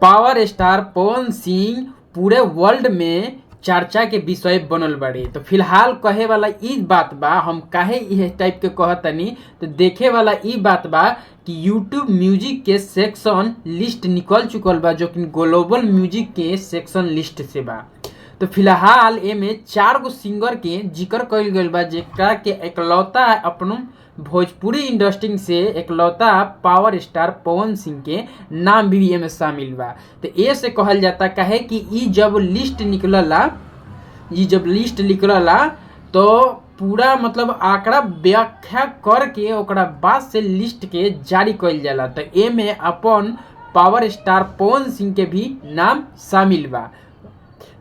Power star Pawan Singh पूरे world में चर्चा के विषय बनल बाड़े। तो फिलहाल कहे वाला ई बात बा, हम काहे इस टाइप के कहतनी, तो देखे वाला ई बात बा कि यूट्यूब म्यूजिक के सेक्शन लिस्ट निकल चुकल बा, जो कि ग्लोबल म्यूजिक के सेक्शन लिस्ट से बा। तो फिलहाल एमे 4 गो सिंगर के जिक्र कइल गइल बा, जेकरा के एकलौता अपन भोजपुरी इंडस्ट्री से एकलौता पावर स्टार पवन सिंह के नाम भी एमे शामिल बा। तो ए से कहल जाता काहे कि ई जब लिस्ट निकलला तो पूरा मतलब आंकड़ा व्याख्या करके ओकरा बाद से लिस्ट के जारी कइल जाला। तो एमे अपन पावर स्टार पवन सिंह के भी नाम शामिल बा।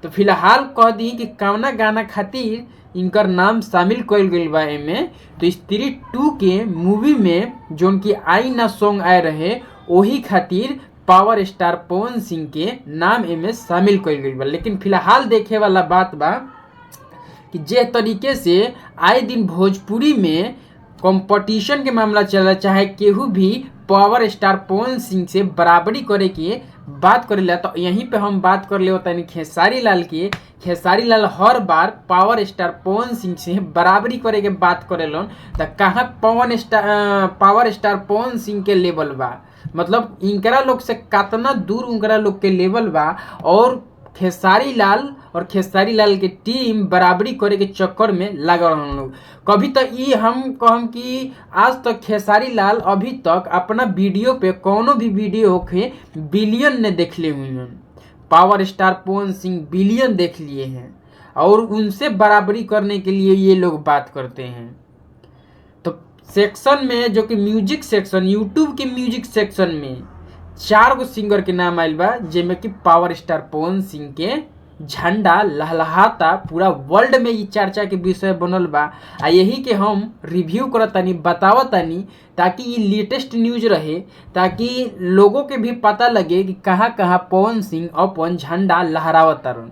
तो फिलहाल कह दी कि कवना गाना खातिर इनकर नाम शामिल कइल गइल बा एमे। तो स्त्री 2 के मूवी में जोन की आई ना सॉन्ग आए रहे, वही खातिर पावर स्टार पवन सिंह के नाम एमे शामिल कइल गइल बा। लेकिन फिलहाल देखे वाला बात बा कि जे तरीके से आए दिन भोजपुरी में कंपटीशन के मामला चला, चाहे केहू भी पावर स्टार पवन सिंह से बराबरी करे के बात करेला, तो यहीं पे हम बात कर ले होता है खेसारी लाल की। खेसारी लाल हर बार पावर स्टार पवन सिंह से बराबरी करे के बात करेलन। तो कहाँ पावर स्टार पवन सिंह के लेवल बा, मतलब इनकरा लोग से कितना दूर उनकरा लोग के लेवल बा, और खेसारी लाल के टीम बराबरी करे के चक्कर में लगा रहन लोग। कभी तो ई हम कहम कि आज तक खेसारी लाल अभी तक अपना वीडियो पे कोनो भी वीडियो होके बिलियन ने देख ले हुए हैं। Power star Pawan Singh billion देख लिए हैं, और उनसे बराबरी करने के लिए ये लोग बात करते हैं। तो सेक्शन में जो कि म्यूजिक सेक्शन, यूट्यूब के म्यूजिक सेक्शन में 4 गो सिंगर के नाम आयल बा, जेमे कि पावर स्टार पवन सिंह के झंडा लहलहाता पूरा वर्ल्ड में ये चर्चा के विषय बनल बा। आ यही के हम रिव्यू करतानी, बतावतानी, ताकि ये लेटेस्ट न्यूज रहे, ताकि लोगों के भी पता लगे कि कहाँ कहाँ पवन सिंह अपन झंडा लहरावतारन।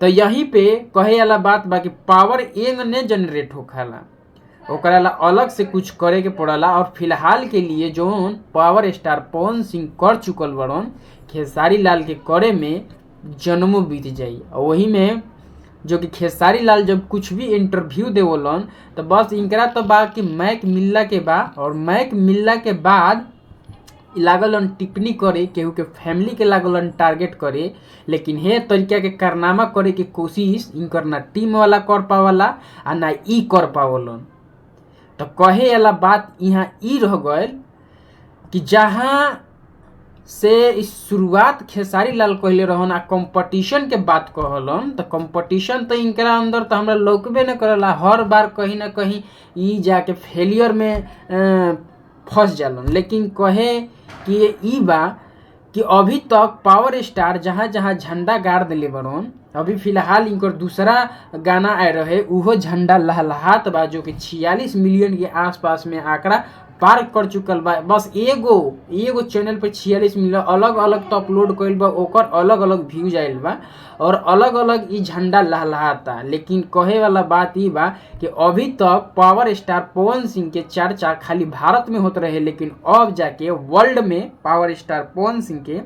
तो यहीं पे कहे वाला बात बा कि पावर एंग ने जनरेट होखाला, ओकरा ला अलग से कुछ करे के पड़ला। और फिलहाल के लिए जो पावर स्टार पवन सिंह कर चुकल बड़न, खेसारी लाल के करे में जन्मों बीत जाई। और वही में जो कि खेसारी लाल जब कुछ भी इंटरव्यू देवलन, तो बस इनकरा तो बा कि मैक मिलला के बा, और मैक मिलला के बाद लागलन टिप्पणी करे, केहू के फैमिली के लागलन टारगेट करे। लेकिन हे तरीका के कारनामा करे के कोशिश इनकर ना टीम वाला कर पावला आ ना ई कर पावलन। तो कहे वाला बात यहाँ ई रह गए कि जहाँ से इस शुरुआत खेसारी लाल कहले रहन, आ कंपटीशन के बात कहलन, तो कंपटीशन तो इनकरा अंदर तो हमरा लौकबे न करला। हर बार कहीं ना कहीं ई जाके फेलियर में फंस जालन। लेकिन कहे कि ई बा कि अभी तक पावर स्टार जहाँ जहाँ झंडा गाड़ दिले बड़न, अभी फिलहाल इनकर दूसरा गाना आए रहे, उहो झंडा लहलहात बा, जो कि 46 मिलियन के आसपास में आंकड़ा पार कर चुकल बा। बस एगो चैनल पे 46 मिलियन अलग अलग तो अपलोड कइल बा, ओकर अलग अलग व्यूज आइल बा, और अलग अलग ई झंडा लहलहाता। लेकिन कहे वाला बात ई बा कि अभी तक पावर स्टार पवन सिंह के चर्चा खाली भारत में होत रहे, लेकिन अब जाके वर्ल्ड में पावर स्टार पवन सिंह के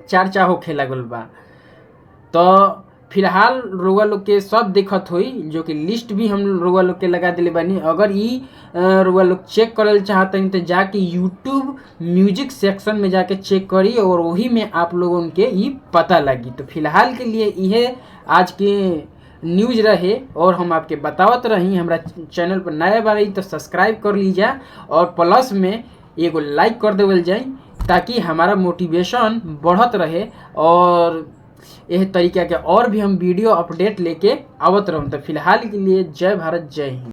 चर्चा होखे लगल बा। तो फिलहाल रउआ लोग के सब दिखत हुई, जो कि लिस्ट भी हम रउआ लोग के लगा दिले बानी। अगर ई रउआ लोग चेक करल चाहते हैं तो जाके यूट्यूब म्यूजिक सेक्शन में जाके चेक करी, और वही में आप लोगों के ई पता लगी। तो फिलहाल के लिए यह आज के न्यूज रहे, और हम आपके बतावत रही। हमारा चैनल पर नया बारी तो सब्सक्राइब कर लीजिए, और प्लस में एगो लाइक कर देवल जाए, ताकि हमारा मोटिवेशन बढ़त रहे, और यह तरीका के और भी हम वीडियो अपडेट लेके आवत रहूँ। तो फिलहाल के लिए जय भारत, जय हिंद।